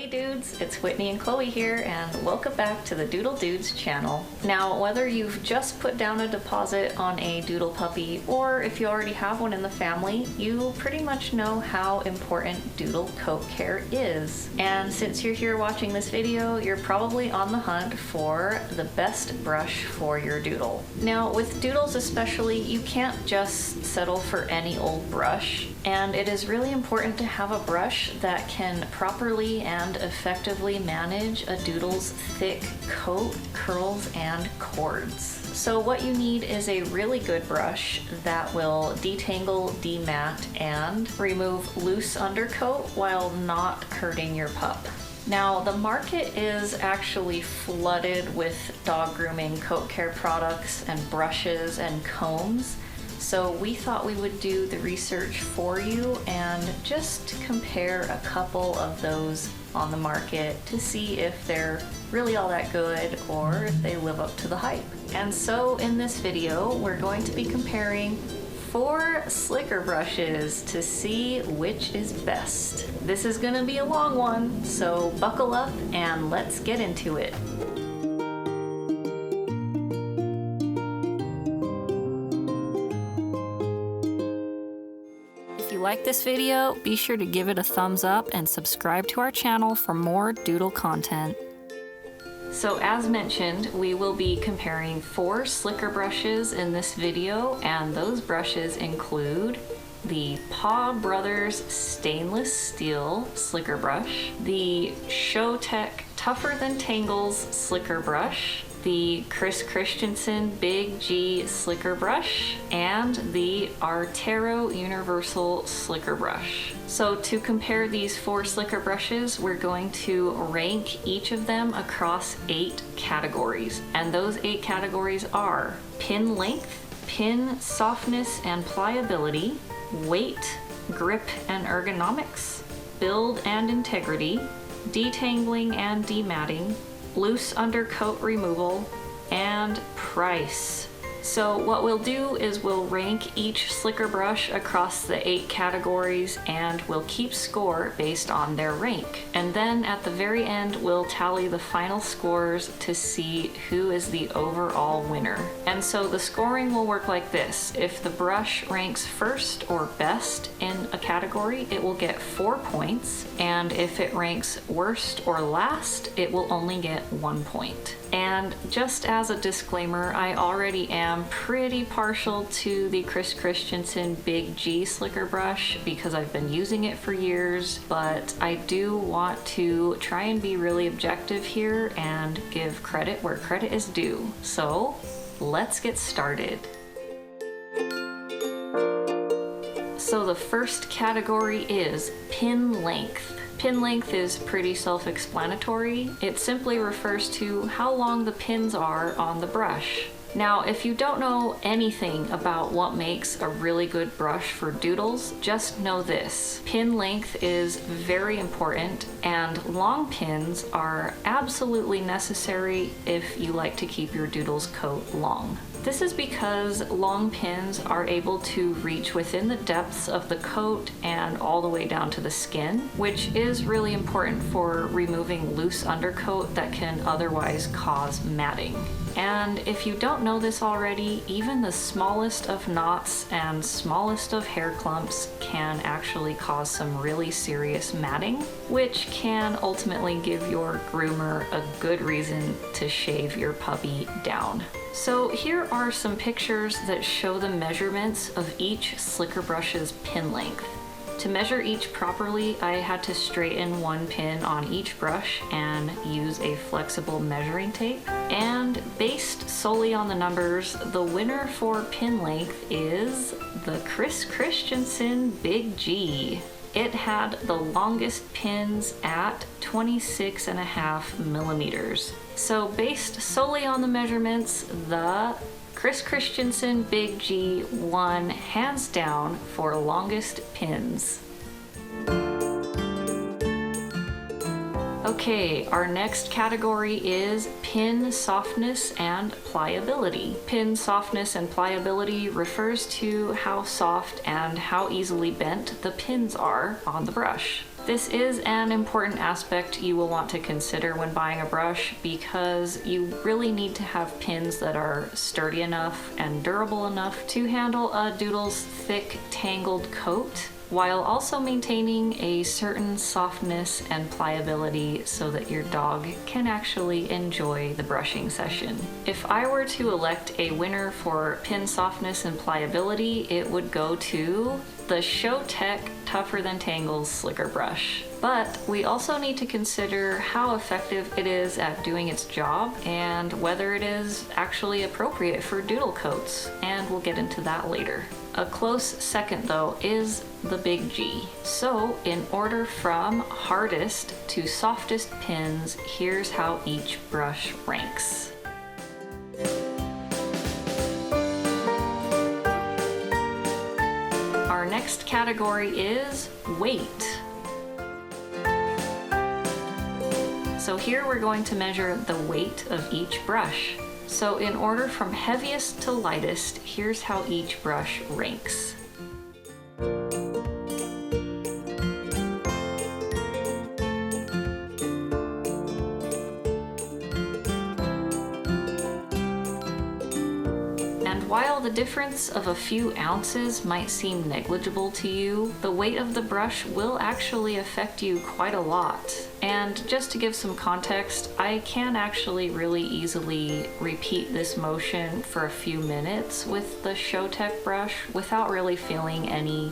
Dudes, it's Whitney and Chloe here, and welcome back to the Doodle Dudes channel. Now, whether you've just put down a deposit on a doodle puppy or if you already have one in the family, you pretty much know how important doodle coat care is. And since you're here watching this video, you're probably on the hunt for the best brush for your doodle. Now, with doodles especially, you can't just settle for any old brush, and it is really important to have a brush that can properly and effectively manage a doodle's thick coat, curls, and cords. So what you need is a really good brush that will detangle, demat, and remove loose undercoat while not hurting your pup. Now, the market is actually flooded with dog grooming coat care products and brushes and combs. So we thought we would do the research for you and just compare a couple of those on the market to see if they're really all that good or if they live up to the hype. And so in this video, we're going to be comparing 4 slicker brushes to see which is best. This is gonna be a long one, so buckle up and let's get into it. If you like this video, be sure to give it a thumbs up and subscribe to our channel for more doodle content. So as mentioned, we will be comparing 4 slicker brushes in this video, and those brushes include the Paw Brothers Stainless Steel Slicker Brush, the Showtech Tougher Than Tangles Slicker Brush, the Chris Christensen Big G Slicker Brush, and the Artero Universal Slicker Brush. So to compare these 4 slicker brushes, we're going to rank each of them across 8 categories. And those 8 categories are pin length, pin softness and pliability, weight, grip and ergonomics, build and integrity, detangling and dematting, loose undercoat removal, and price. So what we'll do is we'll rank each slicker brush across the 8 categories, and we'll keep score based on their rank. And then at the very end, we'll tally the final scores to see who is the overall winner. And so the scoring will work like this. If the brush ranks first or best in a category, it will get 4 points. And if it ranks worst or last, it will only get 1 point. And just as a disclaimer, I already am pretty partial to the Chris Christensen Big G Slicker Brush because I've been using it for years, but I do want to try and be really objective here and give credit where credit is due. So let's get started. So the first category is pin length. Pin length is pretty self-explanatory. It simply refers to how long the pins are on the brush. Now, if you don't know anything about what makes a really good brush for doodles, just know this. Pin length is very important, and long pins are absolutely necessary if you like to keep your doodle's coat long. This is because long pins are able to reach within the depths of the coat and all the way down to the skin, which is really important for removing loose undercoat that can otherwise cause matting. And if you don't know this already, even the smallest of knots and smallest of hair clumps can actually cause some really serious matting, which can ultimately give your groomer a good reason to shave your puppy down. So here are some pictures that show the measurements of each slicker brush's pin length. To measure each properly, I had to straighten 1 pin on each brush and use a flexible measuring tape. And based solely on the numbers, the winner for pin length is the Chris Christensen Big G. It had the longest pins at 26.5 millimeters. So based solely on the measurements, the Chris Christensen Big G won hands down for longest pins. Okay, our next category is pin softness and pliability. Pin softness and pliability refers to how soft and how easily bent the pins are on the brush. This is an important aspect you will want to consider when buying a brush because you really need to have pins that are sturdy enough and durable enough to handle a Doodle's thick tangled coat, while also maintaining a certain softness and pliability so that your dog can actually enjoy the brushing session. If I were to elect a winner for pin softness and pliability, it would go to the ShowTech Tougher Than Tangles Slicker Brush. But we also need to consider how effective it is at doing its job and whether it is actually appropriate for doodle coats, and we'll get into that later. A close second though is the Big G. So in order from hardest to softest pins, here's how each brush ranks. Our next category is weight. So here we're going to measure the weight of each brush. So in order from heaviest to lightest, here's how each brush ranks. While the difference of a few ounces might seem negligible to you, the weight of the brush will actually affect you quite a lot. And just to give some context, I can actually really easily repeat this motion for a few minutes with the ShowTech brush without really feeling any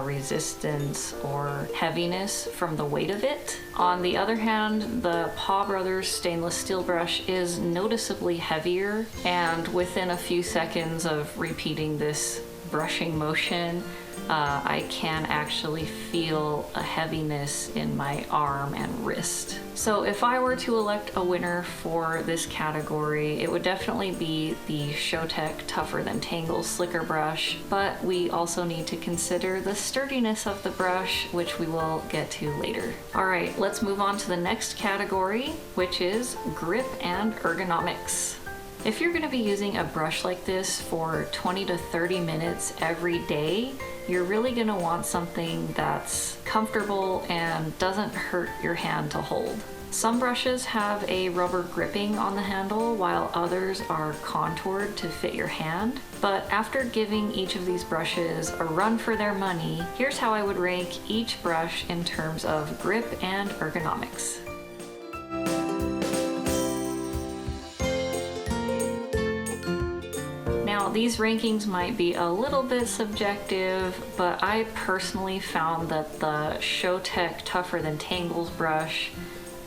resistance or heaviness from the weight of it. On the other hand, the Paw Brothers stainless steel brush is noticeably heavier, and within a few seconds of repeating this brushing motion, I can actually feel a heaviness in my arm and wrist. So if I were to elect a winner for this category, it would definitely be the ShowTech Tougher Than Tangles Slicker Brush, but we also need to consider the sturdiness of the brush, which we will get to later. All right, let's move on to the next category, which is grip and ergonomics. If you're going to be using a brush like this for 20 to 30 minutes every day, you're really going to want something that's comfortable and doesn't hurt your hand to hold. Some brushes have a rubber gripping on the handle, while others are contoured to fit your hand. But after giving each of these brushes a run for their money, here's how I would rank each brush in terms of grip and ergonomics. Now, these rankings might be a little bit subjective, but I personally found that the ShowTech Tougher Than Tangles brush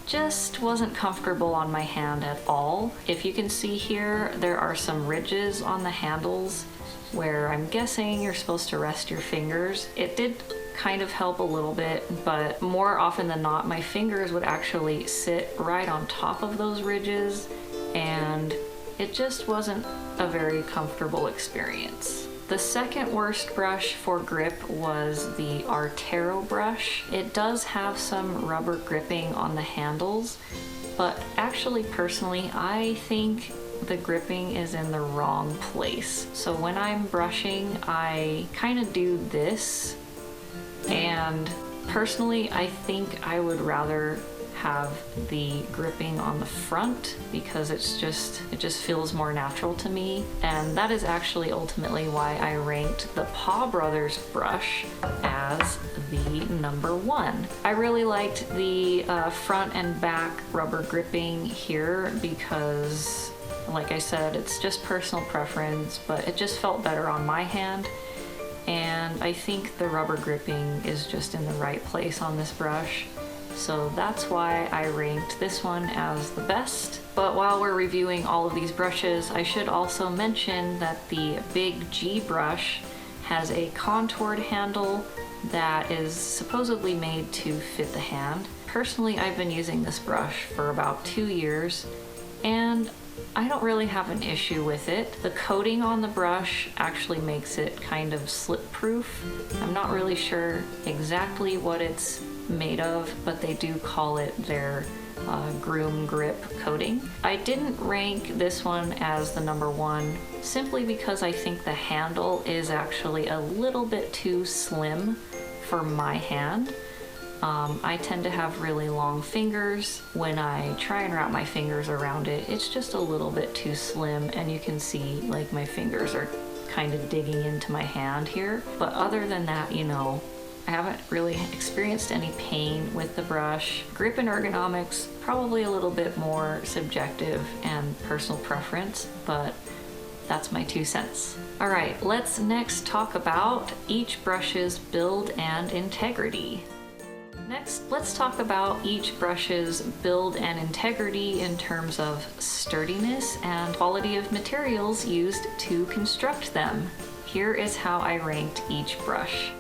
just wasn't comfortable on my hand at all. If you can see here, there are some ridges on the handles where I'm guessing you're supposed to rest your fingers. It did kind of help a little bit, but more often than not, my fingers would actually sit right on top of those ridges, and it just wasn't a very comfortable experience. The second worst brush for grip was the Artero brush. It does have some rubber gripping on the handles, but actually personally, I think the gripping is in the wrong place. So when I'm brushing, I kind of do this, and personally, I think I would rather have the gripping on the front because it just feels more natural to me. And that is actually ultimately why I ranked the Paw Brothers brush as the number one. I really liked the front and back rubber gripping here because, like I said, it's just personal preference, but it just felt better on my hand. And I think the rubber gripping is just in the right place on this brush. So that's why I ranked this one as the best. But while we're reviewing all of these brushes, I should also mention that the Big G brush has a contoured handle that is supposedly made to fit the hand. Personally, I've been using this brush for about 2 years, and I don't really have an issue with it. The coating on the brush actually makes it kind of slip-proof. I'm not really sure exactly what it's made of, but they do call it their groom grip coating. I didn't rank this one as the number one simply because I think the handle is actually a little bit too slim for my hand. I tend to have really long fingers. When I try and wrap my fingers around it, it's just a little bit too slim, and you can see like my fingers are kind of digging into my hand here. But other than that, you know, I haven't really experienced any pain with the brush. Grip and ergonomics, probably a little bit more subjective and personal preference, but that's my 2 cents. All right, let's next talk about each brush's build and integrity. Next, let's talk about each brush's build and integrity in terms of sturdiness and quality of materials used to construct them. Here is how I ranked each brush.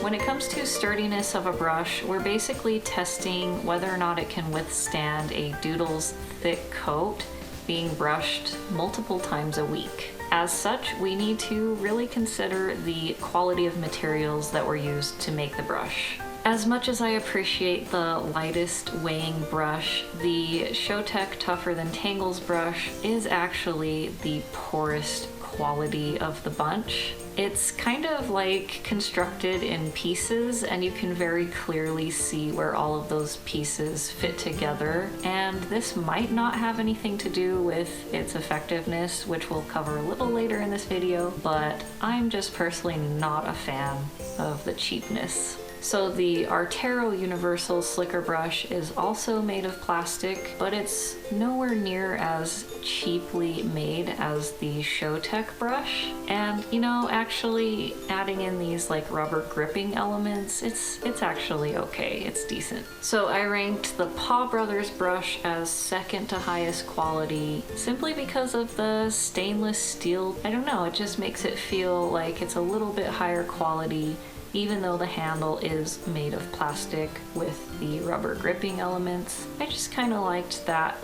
When it comes to sturdiness of a brush, we're basically testing whether or not it can withstand a Doodles thick coat being brushed multiple times a week. As such, we need to really consider the quality of materials that were used to make the brush. As much as I appreciate the lightest weighing brush, the Showtech Tougher Than Tangles brush is actually the poorest quality of the bunch. It's kind of like constructed in pieces, and you can very clearly see where all of those pieces fit together. And this might not have anything to do with its effectiveness, which we'll cover a little later in this video, but I'm just personally not a fan of the cheapness. So the Artero Universal Slicker Brush is also made of plastic, but it's nowhere near as cheaply made as the Showtech brush. And you know, actually adding in these like rubber gripping elements, it's actually okay, it's decent. So I ranked the Paw Brothers brush as second to highest quality simply because of the stainless steel. I don't know, it just makes it feel like it's a little bit higher quality, even though the handle is made of plastic with the rubber gripping elements. I just kind of liked that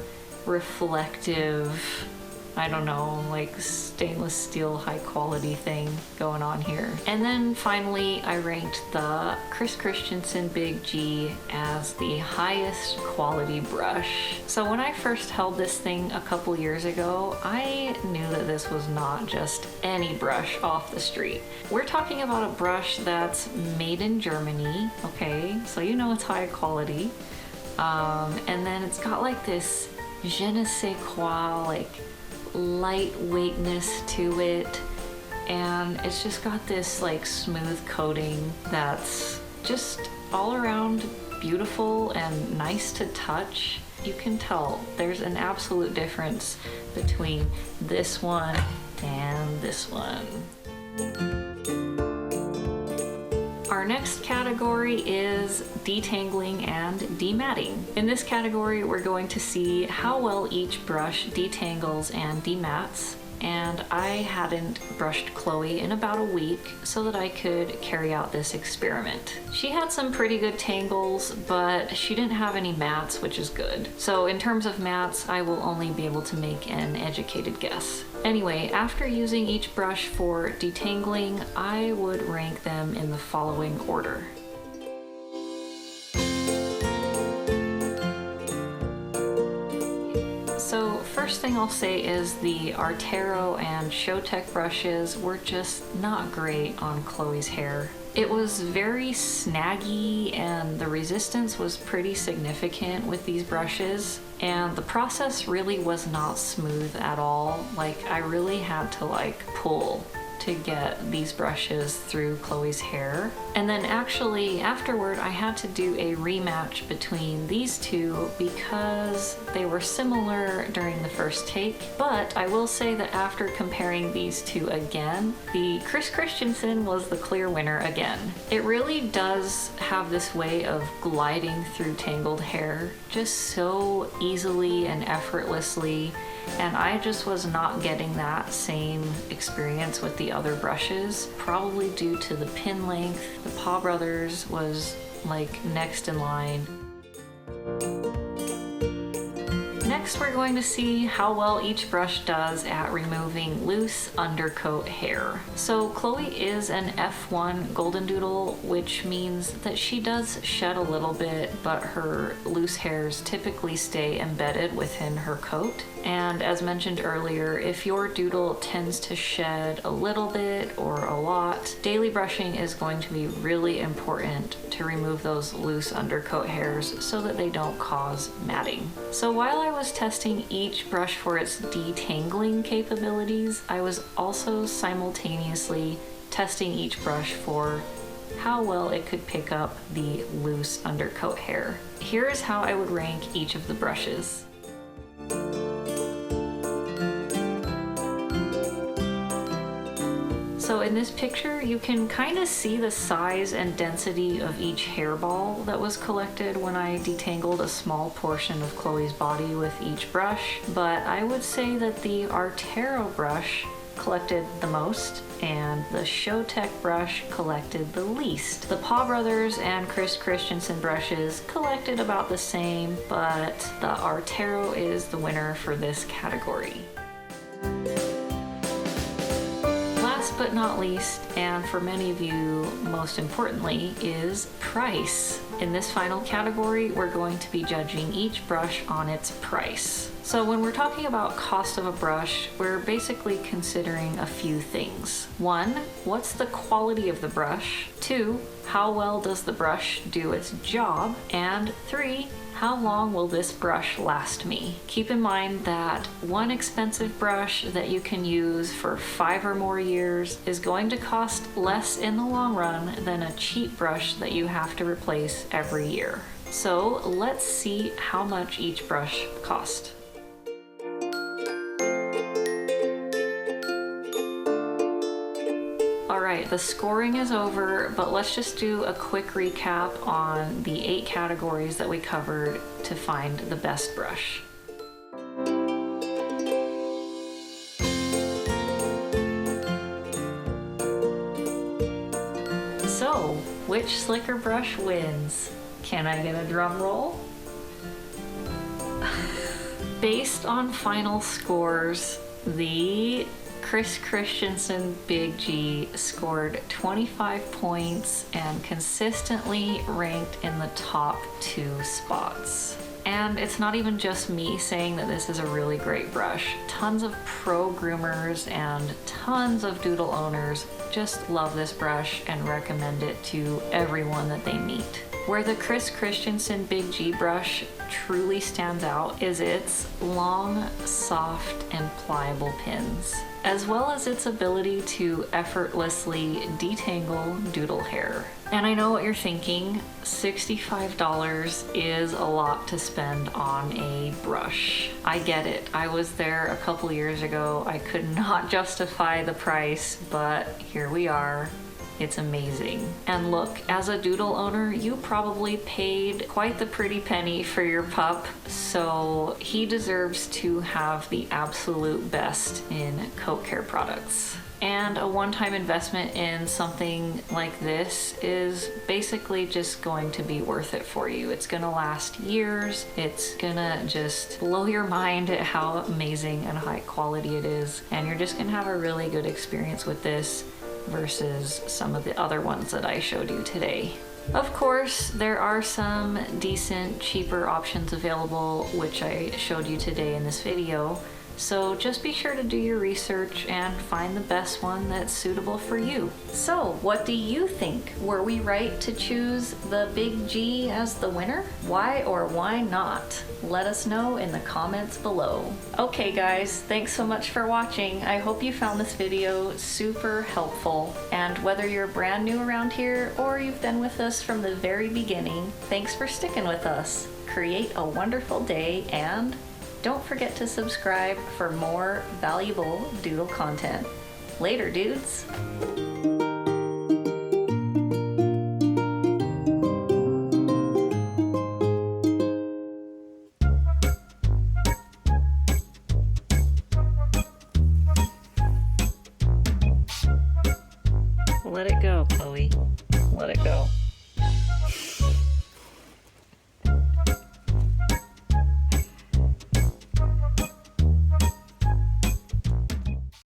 reflective, I don't know, like stainless steel high quality thing going on here. And then finally, I ranked the Chris Christensen Big G as the highest quality brush. So when I first held this thing a couple years ago, I knew that this was not just any brush off the street. We're talking about a brush that's made in Germany, okay? So you know it's high quality. And then it's got like this je ne sais quoi, like lightweightness to it, and it's just got this like smooth coating that's just all around beautiful and nice to touch. You can tell there's an absolute difference between this one and this one. Our next category is detangling and dematting. In this category, we're going to see how well each brush detangles and demats. And I hadn't brushed Chloe in about a week so that I could carry out this experiment. She had some pretty good tangles, but she didn't have any mats, which is good. So in terms of mats, I will only be able to make an educated guess. Anyway, after using each brush for detangling, I would rank them in the following order. So first thing I'll say is the Artero and Showtech brushes were just not great on Chloe's hair. It was very snaggy and the resistance was pretty significant with these brushes, and the process really was not smooth at all. Like, I really had to like pull to get these brushes through Chloe's hair. And then actually afterward I had to do a rematch between these two because they were similar during the first take. But I will say that after comparing these two again, the Chris Christensen was the clear winner again. It really does have this way of gliding through tangled hair just so easily and effortlessly, and I just was not getting that same experience with the other brushes, probably due to the pin length. The Paw Brothers was like next in line. Next, we're going to see how well each brush does at removing loose undercoat hair. So Chloe is an F1 golden doodle, which means that she does shed a little bit, but her loose hairs typically stay embedded within her coat. And as mentioned earlier, if your doodle tends to shed a little bit or a lot, daily brushing is going to be really important to remove those loose undercoat hairs so that they don't cause matting. So while I was testing each brush for its detangling capabilities, I was also simultaneously testing each brush for how well it could pick up the loose undercoat hair. Here is how I would rank each of the brushes. So in this picture, you can kind of see the size and density of each hairball that was collected when I detangled a small portion of Chloe's body with each brush, but I would say that the Artero brush collected the most and the Showtech brush collected the least. The Paw Brothers and Chris Christensen brushes collected about the same, but the Artero is the winner for this category. Last but not least, and for many of you most importantly, is price. In this final category, we're going to be judging each brush on its price. So when we're talking about cost of a brush, we're basically considering a few things. 1, what's the quality of the brush? 2, how well does the brush do its job? And 3, how long will this brush last me? Keep in mind that one expensive brush that you can use for 5 or more years is going to cost less in the long run than a cheap brush that you have to replace every year. So let's see how much each brush cost. Alright, the scoring is over, but let's just do a quick recap on the 8 categories that we covered to find the best brush. So, which slicker brush wins? Can I get a drum roll? Based on final scores, the Chris Christensen Big G scored 25 points and consistently ranked in the top 2 spots. And it's not even just me saying that this is a really great brush. Tons of pro groomers and tons of doodle owners just love this brush and recommend it to everyone that they meet. Where the Chris Christensen Big G brush truly stands out is its long, soft, and pliable pins, as well as its ability to effortlessly detangle doodle hair. And I know what you're thinking, $65 is a lot to spend on a brush. I get it. I was there a couple years ago. I could not justify the price, but here we are. It's amazing. And look, as a doodle owner, you probably paid quite the pretty penny for your pup, so he deserves to have the absolute best in coat care products. And a one-time investment in something like this is basically just going to be worth it for you. It's gonna last years. It's gonna just blow your mind at how amazing and high quality it is. And you're just gonna have a really good experience with this versus some of the other ones that I showed you today. Of course, there are some decent, cheaper options available, which I showed you today in this video. So just be sure to do your research and find the best one that's suitable for you. So what do you think? Were we right to choose the Big G as the winner? Why or why not? Let us know in the comments below. Okay guys, thanks so much for watching. I hope you found this video super helpful. And whether you're brand new around here or you've been with us from the very beginning, thanks for sticking with us. Create a wonderful day and don't forget to subscribe for more valuable doodle content. Later, dudes!